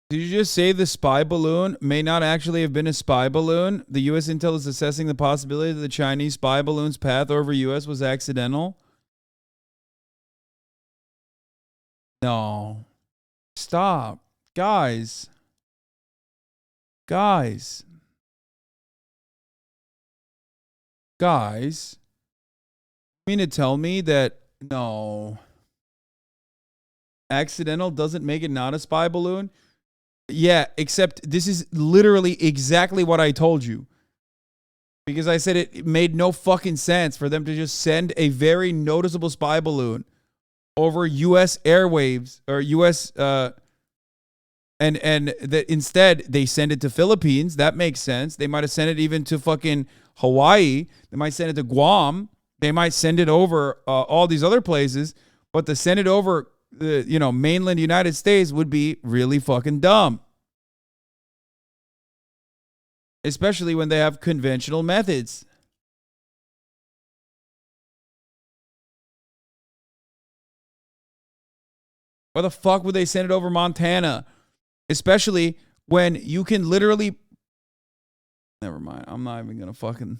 Did you just say the spy balloon may not actually have been a spy balloon? The U.S. intel is assessing the possibility that the Chinese spy balloon's path over U.S. was accidental. No. Stop. Guys. Guys. Guys. You mean to tell me that, no. Accidental doesn't make it not a spy balloon? Yeah, except this is literally exactly what I told you. Because I said it made no fucking sense for them to just send a very noticeable spy balloon over U.S. airwaves or U.S. And that instead they send it to Philippines. That makes sense. They might have sent it even to fucking Hawaii. They might send it to Guam. They might send it over all these other places. But to send it over the mainland United States would be really fucking dumb. Especially when they have conventional methods. Why the fuck would they send it over Montana? Especially when you can literally... Never mind. I'm not even going to fucking...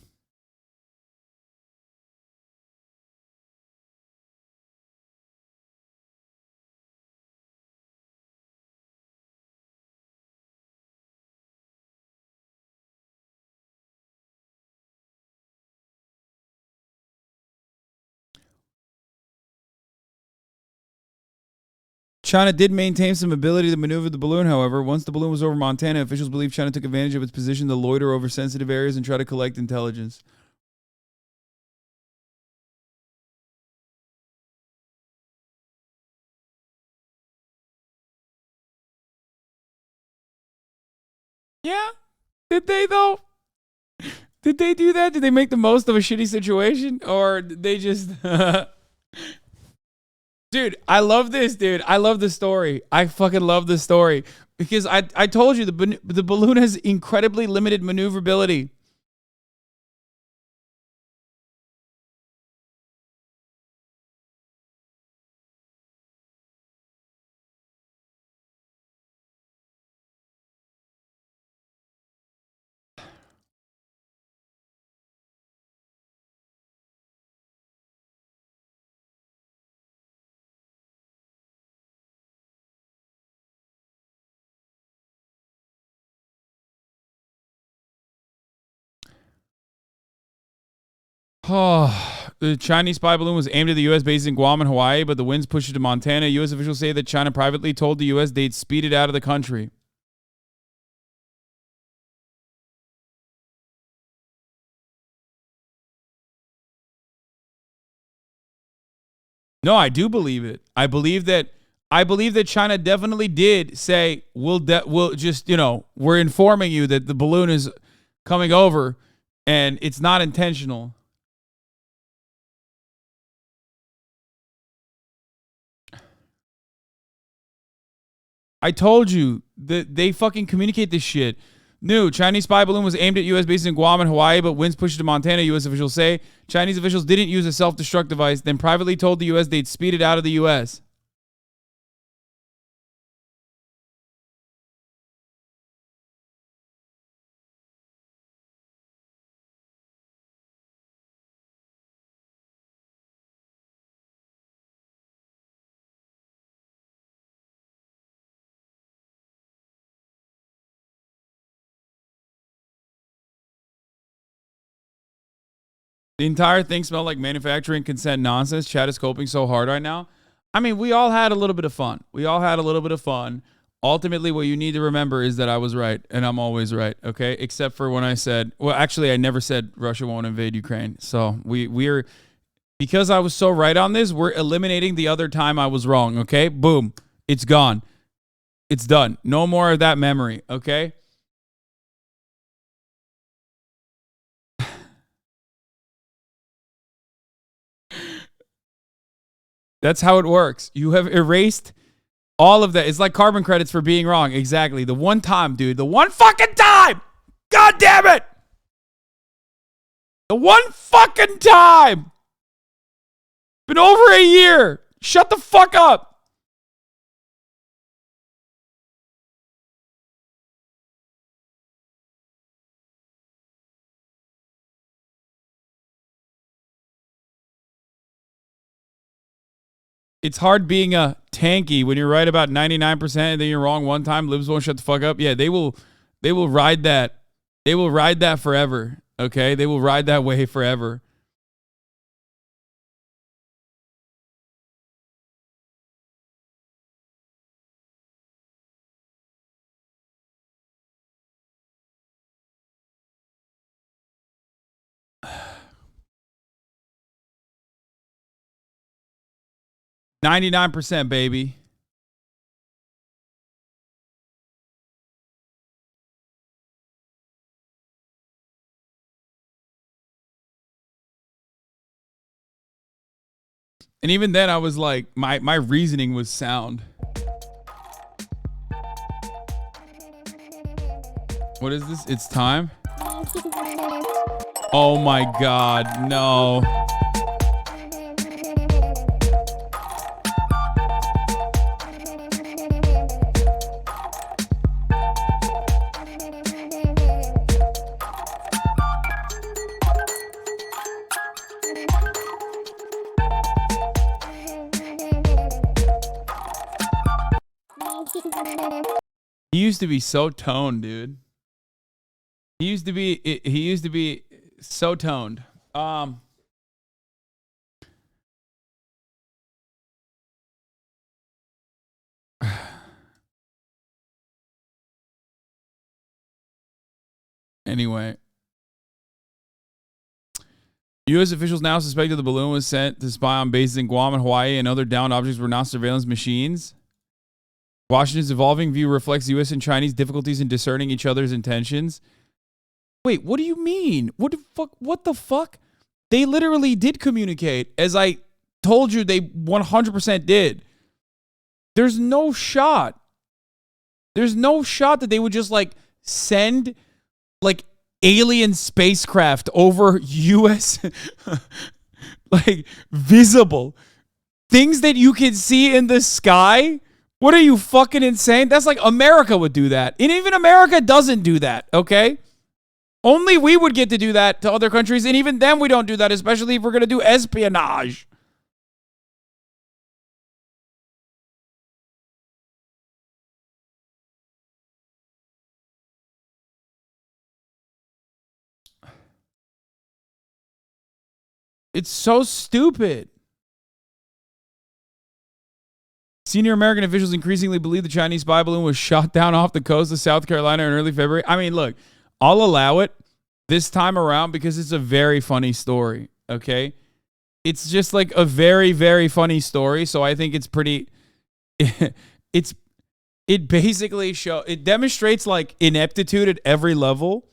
China did maintain some ability to maneuver the balloon, however. Once the balloon was over Montana, officials believe China took advantage of its position to loiter over sensitive areas and try to collect intelligence. Yeah? Did they, though? Did they do that? Did they make the most of a shitty situation? Or did they just... Dude, I love this, dude. I love the story. I fucking love the story. Because I told you the balloon has incredibly limited maneuverability. Oh, the Chinese spy balloon was aimed at the U.S. bases in Guam and Hawaii, but the winds pushed it to Montana. U.S. officials say that China privately told the U.S. they'd speed it out of the country. No, I do believe it. I believe that China definitely did say we'll just, we're informing you that the balloon is coming over and it's not intentional. I told you that they fucking communicate this shit. New Chinese spy balloon was aimed at U.S. bases in Guam and Hawaii, but winds pushed it to Montana, U.S. officials say. Chinese officials didn't use a self-destruct device, then privately told the U.S. they'd speed it out of the U.S. The entire thing smelled like manufacturing consent nonsense. Chad is coping so hard right now. I mean, we all had a little bit of fun. Ultimately, what you need to remember is that I was right, and I'm always right, okay? Except for when I said, well, actually, I never said Russia won't invade Ukraine. So we're, because I was so right on this, we're eliminating the other time I was wrong, okay? Boom. It's gone. It's done. No more of that memory, okay? That's how it works. You have erased all of that. It's like carbon credits for being wrong. Exactly. The one time, dude. The one fucking time. God damn it. The one fucking time. Been over a year. Shut the fuck up. It's hard being a tanky when you're right about 99% and then you're wrong one time. Libs won't shut the fuck up. Yeah, they will ride that. They will ride that forever. Okay? They will ride that way forever. $99%, baby. And even then, I was like, my reasoning was sound. What is this? It's time? Oh my God, no. He used to be so toned, dude. He used to be so toned. Anyway. U.S. officials now suspected the balloon was sent to spy on bases in Guam and Hawaii, and other downed objects were not surveillance machines. Washington's evolving view reflects U.S. and Chinese difficulties in discerning each other's intentions. Wait, what do you mean? What the fuck? They literally did communicate, as I told you they 100% did. There's no shot. There's no shot that they would just like send like alien spacecraft over U.S. like visible things that you can see in the sky. What are you, fucking insane? That's like America would do that. And even America doesn't do that, okay? Only we would get to do that to other countries, and even then we don't do that, especially if we're going to do espionage. It's so stupid. Senior American officials increasingly believe the Chinese spy balloon was shot down off the coast of South Carolina in early February. I mean, look, I'll allow it this time around because it's a very funny story, okay? It's just like a very, very funny story, so I think it's pretty... It basically it demonstrates like ineptitude at every level.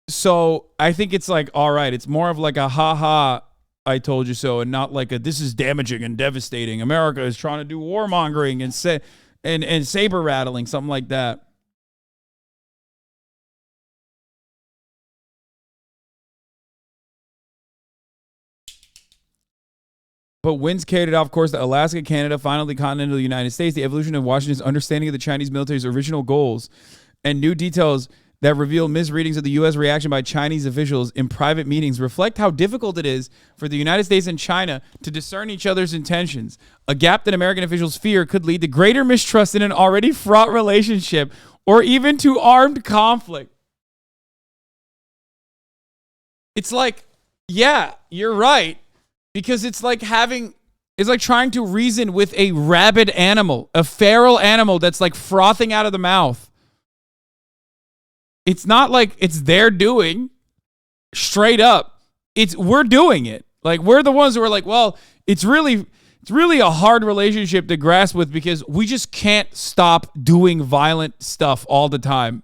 So I think it's like, all right, it's more of like a ha-ha, I told you so, and not like a this is damaging and devastating. America is trying to do warmongering and saber rattling, something like that. But winds carried it off course to Alaska, Canada, finally continental United States. The evolution of Washington's understanding of the Chinese military's original goals and new details that reveal misreadings of the U.S. reaction by Chinese officials in private meetings reflect how difficult it is for the United States and China to discern each other's intentions. A gap that American officials fear could lead to greater mistrust in an already fraught relationship or even to armed conflict. It's like, yeah, you're right. Because it's like trying to reason with a rabid animal, a feral animal that's like frothing out of the mouth. It's not like it's their doing, straight up. We're doing it. Like, we're the ones who are like, well, it's really a hard relationship to grasp with because we just can't stop doing violent stuff all the time.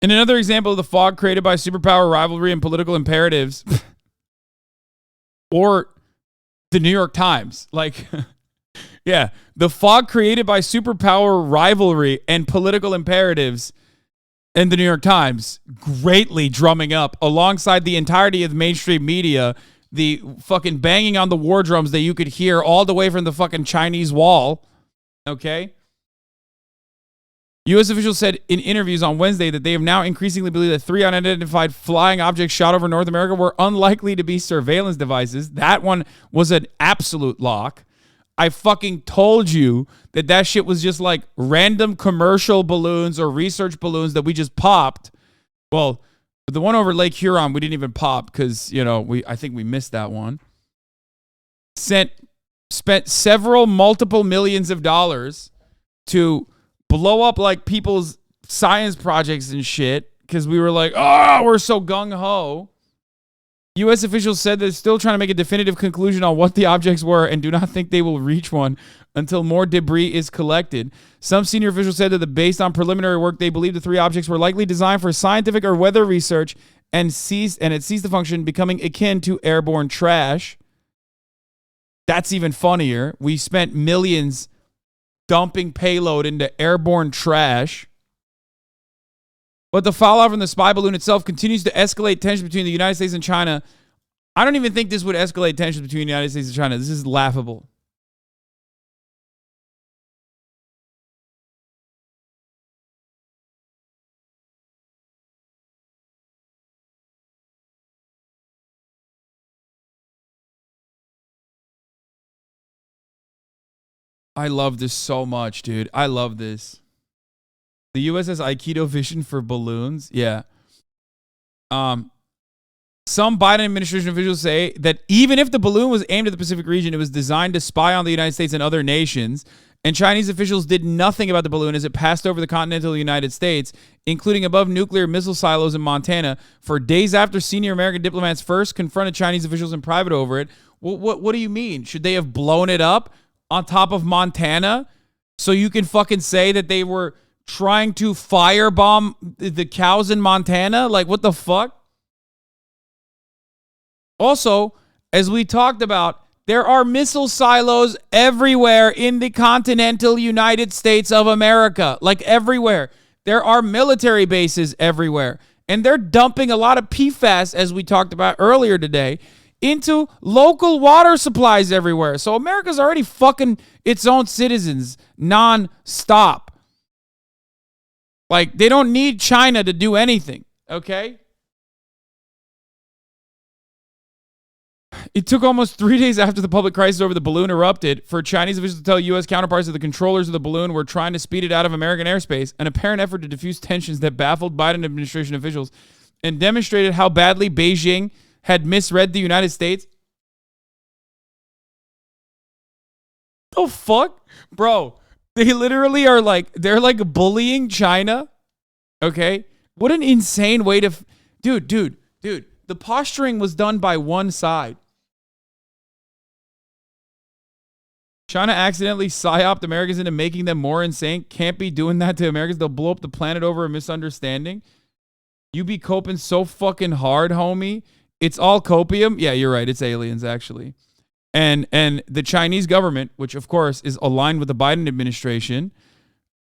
In another example of the fog created by superpower rivalry and political imperatives, or the New York Times, like, yeah, the fog created by superpower rivalry and political imperatives, and the New York Times greatly drumming up alongside the entirety of the mainstream media, the fucking banging on the war drums that you could hear all the way from the fucking Chinese wall. Okay. U.S. officials said in interviews on Wednesday that they have now increasingly believed that 3 unidentified flying objects shot over North America were unlikely to be surveillance devices. That one was an absolute lock. I fucking told you that that shit was just like random commercial balloons or research balloons that we just popped. Well, the one over Lake Huron, we didn't even pop because, I think we missed that one. Spent several multiple millions of dollars to blow up like people's science projects and shit because we were like, oh, we're so gung-ho. U.S. officials said they're still trying to make a definitive conclusion on what the objects were and do not think they will reach one until more debris is collected. Some senior officials said that based on preliminary work, they believe the 3 objects were likely designed for scientific or weather research and it ceased the function, becoming akin to airborne trash. That's even funnier. We spent millions dumping payload into airborne trash. But the fallout from the spy balloon itself continues to escalate tension between the United States and China. I don't even think this would escalate tension between the United States and China. This is laughable. I love this so much, dude. I love this. The U.S. has Aikido vision for balloons. Yeah. Some Biden administration officials say that even if the balloon was aimed at the Pacific region, it was designed to spy on the United States and other nations. And Chinese officials did nothing about the balloon as it passed over the continental United States, including above nuclear missile silos in Montana, for days after senior American diplomats first confronted Chinese officials in private over it. What do you mean? Should they have blown it up on top of Montana so you can fucking say that they were trying to firebomb the cows in Montana? Like, what the fuck? Also, as we talked about, there are missile silos everywhere in the continental United States of America. Like, everywhere. There are military bases everywhere. And they're dumping a lot of PFAS, as we talked about earlier today, into local water supplies everywhere. So America's already fucking its own citizens non-stop. Like, they don't need China to do anything, okay? It took almost 3 days after the public crisis over the balloon erupted for Chinese officials to tell U.S. counterparts that the controllers of the balloon were trying to speed it out of American airspace, an apparent effort to diffuse tensions that baffled Biden administration officials and demonstrated how badly Beijing had misread the United States. The fuck? Bro, they literally are like, they're like bullying China. Okay? What an insane way to... Dude. The posturing was done by one side. China accidentally psyoped Americans into making them more insane. Can't be doing that to Americans. They'll blow up the planet over a misunderstanding. You be coping so fucking hard, homie. It's all copium. Yeah, you're right. It's aliens, actually. And the Chinese government, which of course is aligned with the Biden administration,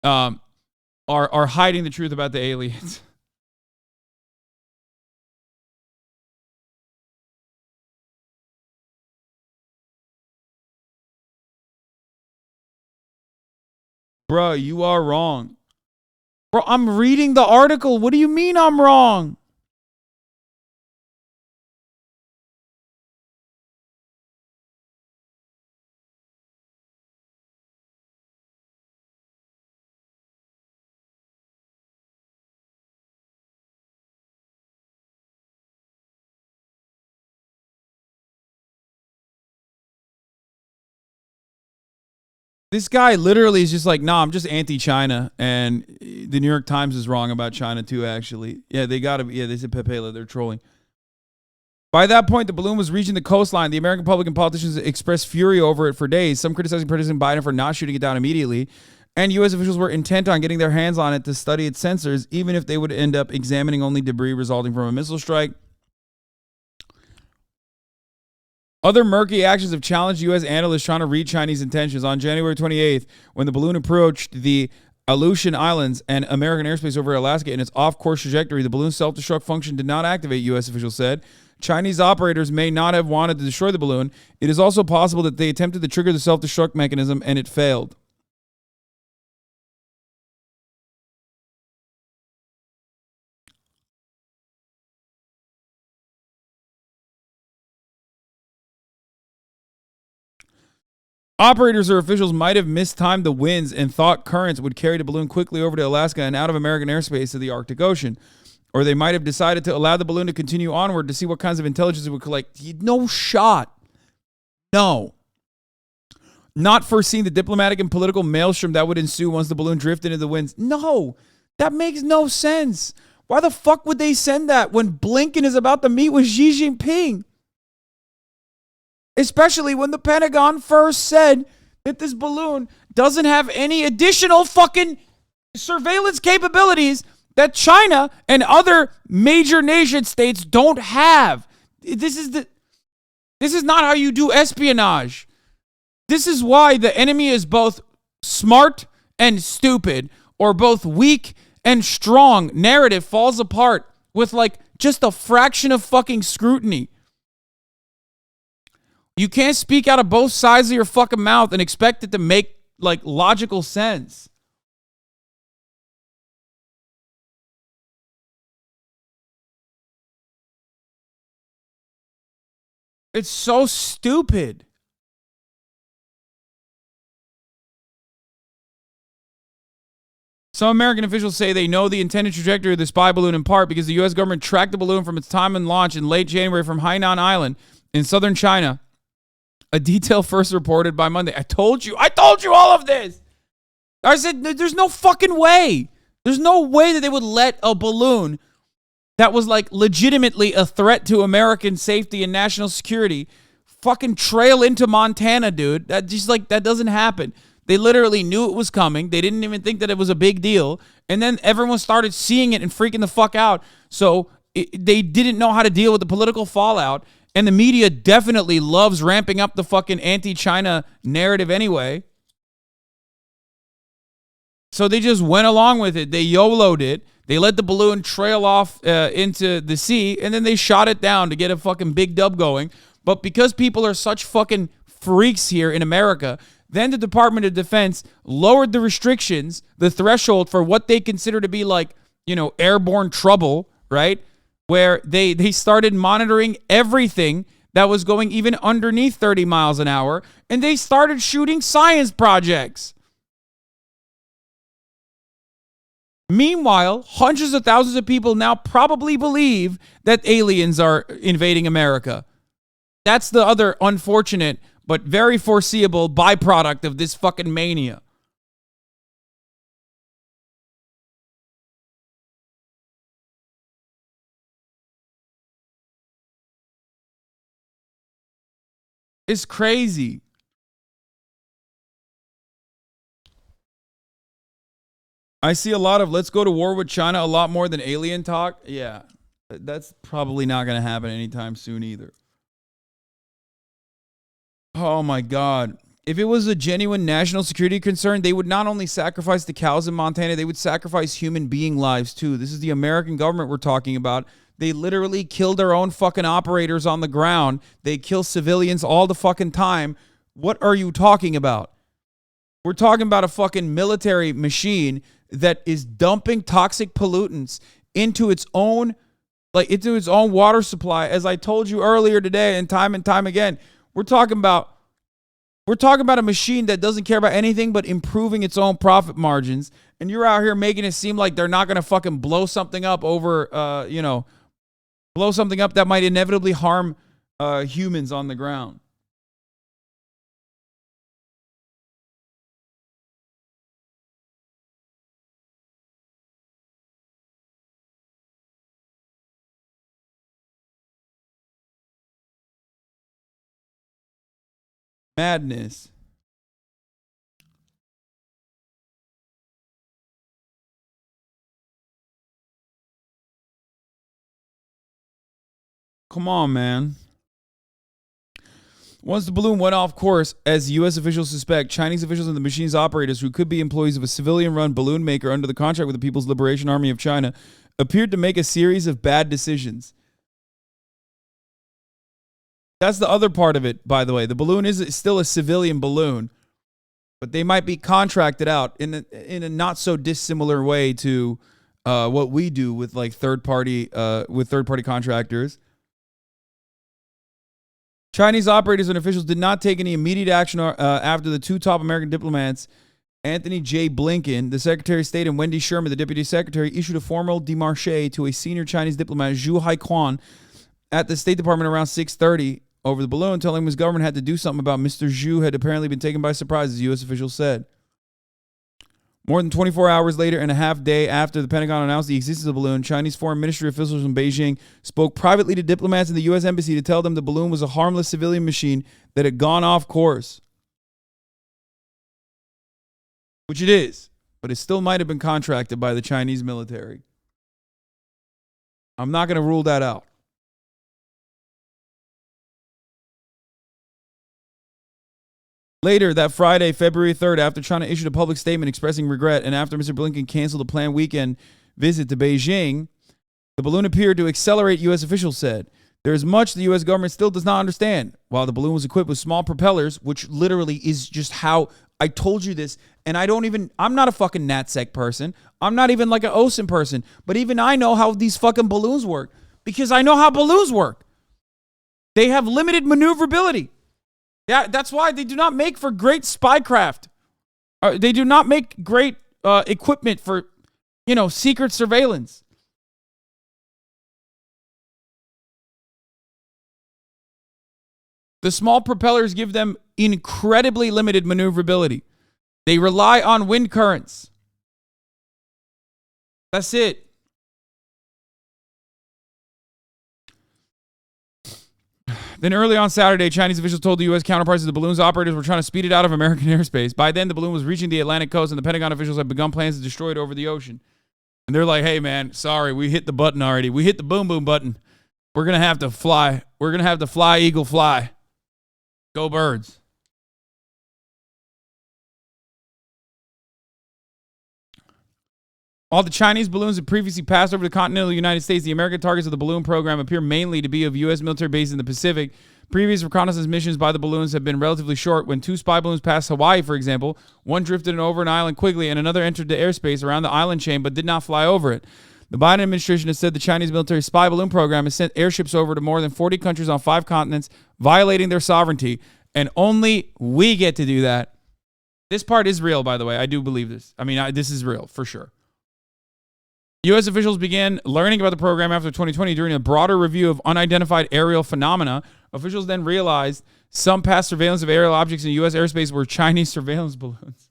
are hiding the truth about the aliens. Bro, you are wrong. Bro, I'm reading the article. What do you mean I'm wrong? This guy literally is just like, nah, I'm just anti-China. And the New York Times is wrong about China too, actually. Yeah, they got to be. Yeah, they said Pepela. They're trolling. By that point, the balloon was reaching the coastline. The American public and politicians expressed fury over it for days, some criticizing President Biden for not shooting it down immediately. And U.S. officials were intent on getting their hands on it to study its sensors, even if they would end up examining only debris resulting from a missile strike. Other murky actions have challenged U.S. analysts trying to read Chinese intentions. On January 28th, when the balloon approached the Aleutian Islands and American airspace over Alaska in its off-course trajectory, the balloon's self-destruct function did not activate, U.S. officials said. Chinese operators may not have wanted to destroy the balloon. It is also possible that they attempted to trigger the self-destruct mechanism and it failed. Operators or officials might have mistimed the winds and thought currents would carry the balloon quickly over to Alaska and out of American airspace to the Arctic Ocean. Or they might have decided to allow the balloon to continue onward to see what kinds of intelligence it would collect. No shot. No. Not foreseeing the diplomatic and political maelstrom that would ensue once the balloon drifted into the winds. No. That makes no sense. Why the fuck would they send that when Blinken is about to meet with Xi Jinping? Especially when the Pentagon first said that this balloon doesn't have any additional fucking surveillance capabilities that China and other major nation states don't have. This is not how you do espionage. This is why the enemy is both smart and stupid, or both weak and strong. Narrative falls apart with like just a fraction of fucking scrutiny. You can't speak out of both sides of your fucking mouth and expect it to make like logical sense. It's so stupid. Some American officials say they know the intended trajectory of the spy balloon in part because the U.S. government tracked the balloon from its time and launch in late January from Hainan Island in southern China. A detail first reported by Monday. I told you all of this. I said, there's no fucking way. There's no way that they would let a balloon that was like legitimately a threat to American safety and national security fucking trail into Montana, dude. That doesn't happen. They literally knew it was coming. They didn't even think that it was a big deal. And then everyone started seeing it and freaking the fuck out. So they didn't know how to deal with the political fallout. And the media definitely loves ramping up the fucking anti-China narrative anyway. So they just went along with it. They YOLO'd it. They let the balloon trail off into the sea, and then they shot it down to get a fucking big dub going. But because people are such fucking freaks here in America, then the Department of Defense lowered the restrictions, the threshold for what they consider to be like, airborne trouble, right? Where they started monitoring everything that was going even underneath 30 miles an hour, and they started shooting science projects. Meanwhile, hundreds of thousands of people now probably believe that aliens are invading America. That's the other unfortunate but very foreseeable byproduct of this fucking mania. It's crazy. I see a lot of let's go to war with China a lot more than alien talk. Yeah, that's probably not going to happen anytime soon either. Oh my God. If it was a genuine national security concern, they would not only sacrifice the cows in Montana, they would sacrifice human being lives too. This is the American government we're talking about. They literally kill their own fucking operators on the ground. They kill civilians all the fucking time. What are you talking about? We're talking about a fucking military machine that is dumping toxic pollutants into its own water supply. As I told you earlier today and time again, we're talking about a machine that doesn't care about anything but improving its own profit margins. And you're out here making it seem like they're not going to fucking blow something up over, blow something up that might inevitably harm humans on the ground. Madness. Come on, man. Once the balloon went off course, as U.S. officials suspect, Chinese officials and the machine's operators, who could be employees of a civilian-run balloon maker under the contract with the People's Liberation Army of China, appeared to make a series of bad decisions. That's the other part of it, by the way. The balloon is still a civilian balloon, but they might be contracted out in a not so dissimilar way to what we do with like third party contractors. Chinese operators and officials did not take any immediate action after the two top American diplomats, Anthony J. Blinken, the Secretary of State, and Wendy Sherman, the Deputy Secretary, issued a formal démarche to a senior Chinese diplomat, Zhu Haiquan, at the State Department around 6:30 over the balloon, telling him his government had to do something about Mr. Zhu had apparently been taken by surprise, as U.S. officials said. More than 24 hours later and a half day after the Pentagon announced the existence of the balloon, Chinese foreign ministry officials in Beijing spoke privately to diplomats in the U.S. Embassy to tell them the balloon was a harmless civilian machine that had gone off course. Which it is, but it still might have been contracted by the Chinese military. I'm not going to rule that out. Later that Friday, February 3rd, after China issued a public statement expressing regret and after Mr. Blinken canceled a planned weekend visit to Beijing, the balloon appeared to accelerate, U.S. officials said. There is much the U.S. government still does not understand. While the balloon was equipped with small propellers, which literally is just how I told you this, and I'm not a fucking NatSec person. I'm not even like an OSINT person, but even I know how these fucking balloons work because I know how balloons work. They have limited maneuverability. Yeah, that's why they do not make for great spycraft. They do not make great equipment for, secret surveillance. The small propellers give them incredibly limited maneuverability. They rely on wind currents. That's it. Then early on Saturday, Chinese officials told the U.S. counterparts that the balloon's operators were trying to speed it out of American airspace. By then, the balloon was reaching the Atlantic coast, and the Pentagon officials had begun plans to destroy it over the ocean. And they're like, hey, man, sorry, we hit the button already. We hit the boom, boom button. We're going to have to fly. We're going to have to fly, eagle, fly. Go birds. While the Chinese balloons had previously passed over the continental United States, the American targets of the balloon program appear mainly to be of U.S. military bases in the Pacific. Previous reconnaissance missions by the balloons have been relatively short. When two spy balloons passed Hawaii, for example, one drifted over an island quickly and another entered the airspace around the island chain but did not fly over it. The Biden administration has said the Chinese military spy balloon program has sent airships over to more than 40 countries on 5 continents, violating their sovereignty, and only we get to do that. This part is real, by the way. I do believe this. This is real, for sure. U.S. officials began learning about the program after 2020 during a broader review of unidentified aerial phenomena. Officials then realized some past surveillance of aerial objects in U.S. airspace were Chinese surveillance balloons.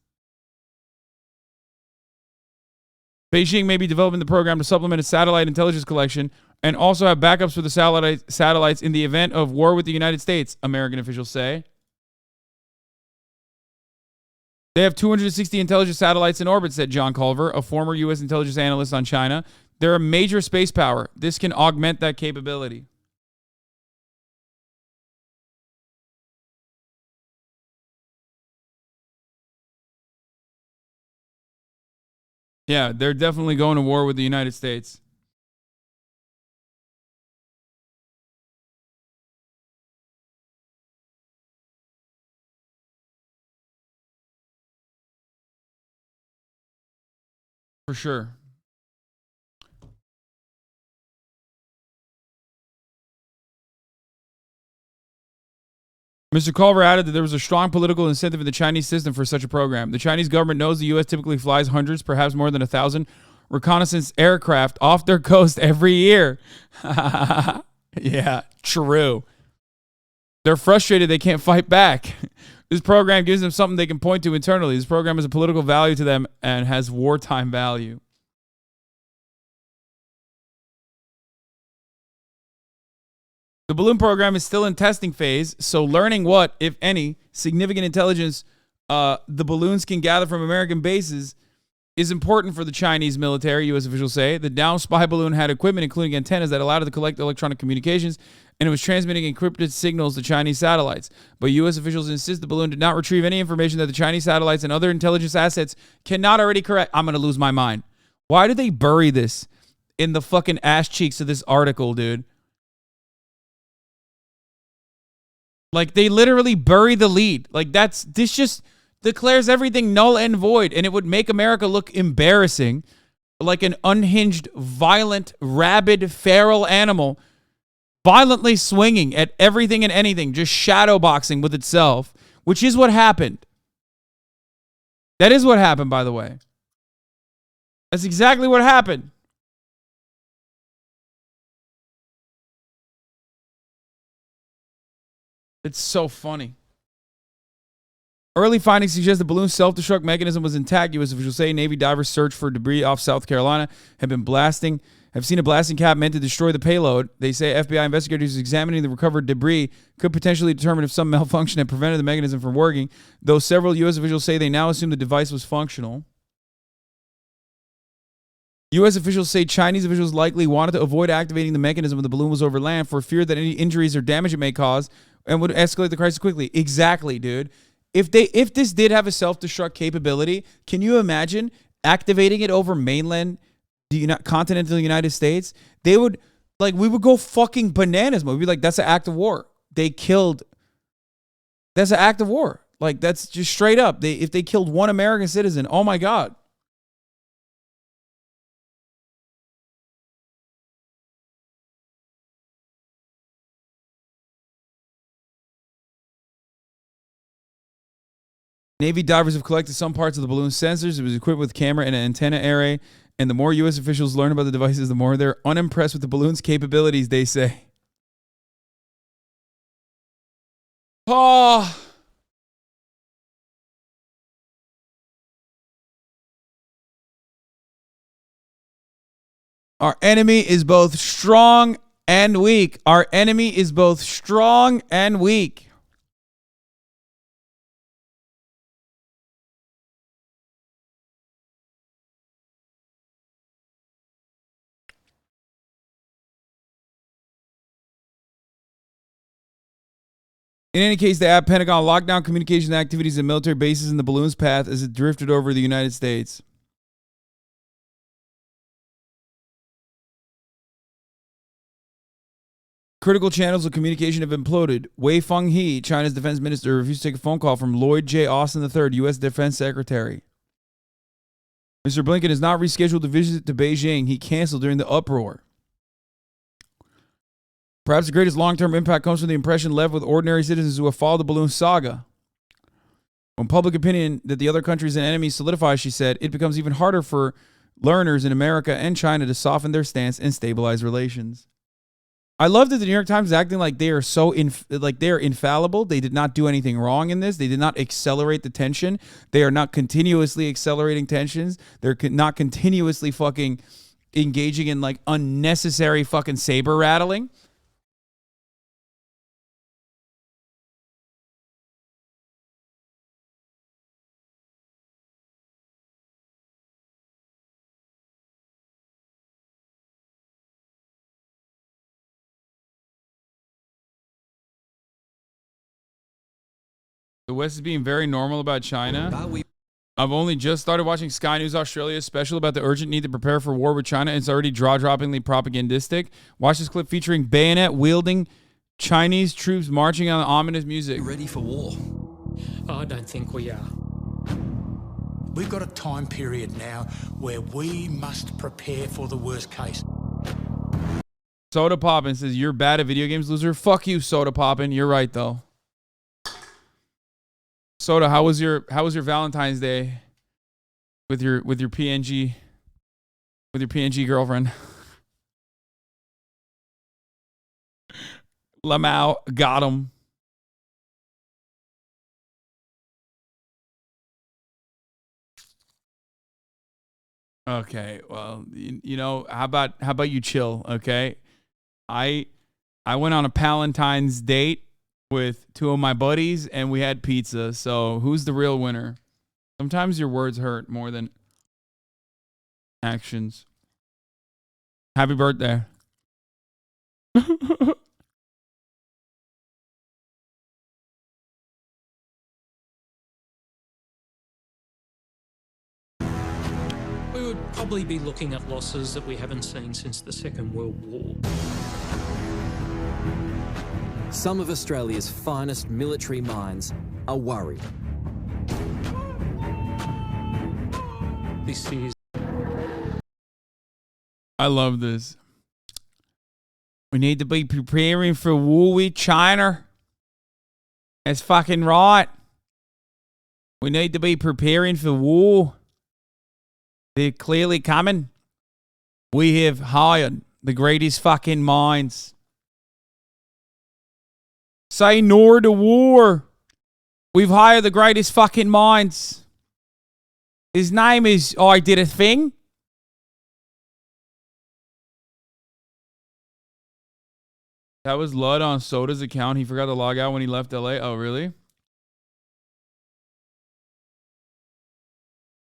Beijing may be developing the program to supplement its satellite intelligence collection and also have backups for the satellites in the event of war with the United States, American officials say. They have 260 intelligence satellites in orbit, said John Culver, a former U.S. intelligence analyst on China. They're a major space power. This can augment that capability. Yeah, they're definitely going to war with the United States. For sure. Mr. Culver added that there was a strong political incentive in the Chinese system for such a program. The Chinese government knows the U.S. typically flies hundreds, perhaps more than 1,000 reconnaissance aircraft off their coast every year. Yeah, true. They're frustrated they can't fight back. This program gives them something they can point to internally. This program has a political value to them and has wartime value. The balloon program is still in testing phase, so learning what, if any, significant intelligence the balloons can gather from American bases is important for the Chinese military, U.S. officials say. The down spy balloon had equipment, including antennas, that allowed it to collect electronic communications, and it was transmitting encrypted signals to Chinese satellites. But U.S. officials insist the balloon did not retrieve any information that the Chinese satellites and other intelligence assets cannot already correct. I'm going to lose my mind. Why did they bury this in the fucking ass cheeks of this article, dude? Like, they literally bury the lead. Like, this just declares everything null and void, and it would make America look embarrassing, like an unhinged, violent, rabid, feral animal violently swinging at everything and anything, just shadowboxing with itself, which is what happened. That is what happened, by the way. That's exactly what happened. It's so funny. Early findings suggest the balloon's self-destruct mechanism was intact. U.S. officials say Navy divers searched for debris off South Carolina have seen a blasting cap meant to destroy the payload. They say FBI investigators examining the recovered debris could potentially determine if some malfunction had prevented the mechanism from working, though several U.S. officials say they now assume the device was functional. U.S. officials say Chinese officials likely wanted to avoid activating the mechanism when the balloon was over land for fear that any injuries or damage it may cause and would escalate the crisis quickly. Exactly, dude. If this did have a self-destruct capability, can you imagine activating it over mainland continental United States? They would, like, we would go fucking bananas. We'd be like, that's an act of war. That's an act of war. Like, that's just straight up. If they killed one American citizen, oh my God. Navy divers have collected some parts of the balloon's sensors. It was equipped with camera and an antenna array. And the more U.S. officials learn about the devices, the more they're unimpressed with the balloon's capabilities, they say. Oh. Our enemy is both strong and weak. Our enemy is both strong and weak. In any case, the Pentagon locked down communications activities at military bases in the balloon's path as it drifted over the United States. Critical channels of communication have imploded. Wei Fenghe, China's defense minister, refused to take a phone call from Lloyd J. Austin III, U.S. Defense Secretary. Mr. Blinken is not rescheduled to visit to Beijing. He canceled during the uproar. Perhaps the greatest long-term impact comes from the impression left with ordinary citizens who have followed the balloon saga. When public opinion that the other countries and enemies solidifies, she said, it becomes even harder for learners in America and China to soften their stance and stabilize relations. I love that the New York Times is acting like they are they're infallible. They did not do anything wrong in this. They did not accelerate the tension. They are not continuously accelerating tensions. They're not continuously fucking engaging in like unnecessary fucking saber rattling. The West is being very normal about China. I've only just started watching Sky News Australia's special about the urgent need to prepare for war with China. It's already jaw-droppingly propagandistic. Watch this clip featuring bayonet-wielding Chinese troops marching on ominous music. Ready for war? I don't think we are. We've got a time period now where we must prepare for the worst case. Soda Poppin says, you're bad at video games, loser. Fuck you, Soda Poppin. You're right, though. Soda, how was your Valentine's Day with your PNG girlfriend? Lamau got him. Okay, well, you know, how about you chill, okay? I went on a Palentine's date with two of my buddies and we had pizza. So who's the real winner? Sometimes your words hurt more than actions. Happy birthday. We would probably be looking at losses that we haven't seen since the Second World War. Some of Australia's finest military minds are worried. This is... I love this. We need to be preparing for war with China. That's fucking right. We need to be preparing for war. They're clearly coming. We have hired the greatest fucking minds. Say no to war. We've hired the greatest fucking minds. His name is I Did a Thing. That was Lud on Soda's account. He forgot to log out when he left LA. Oh, really?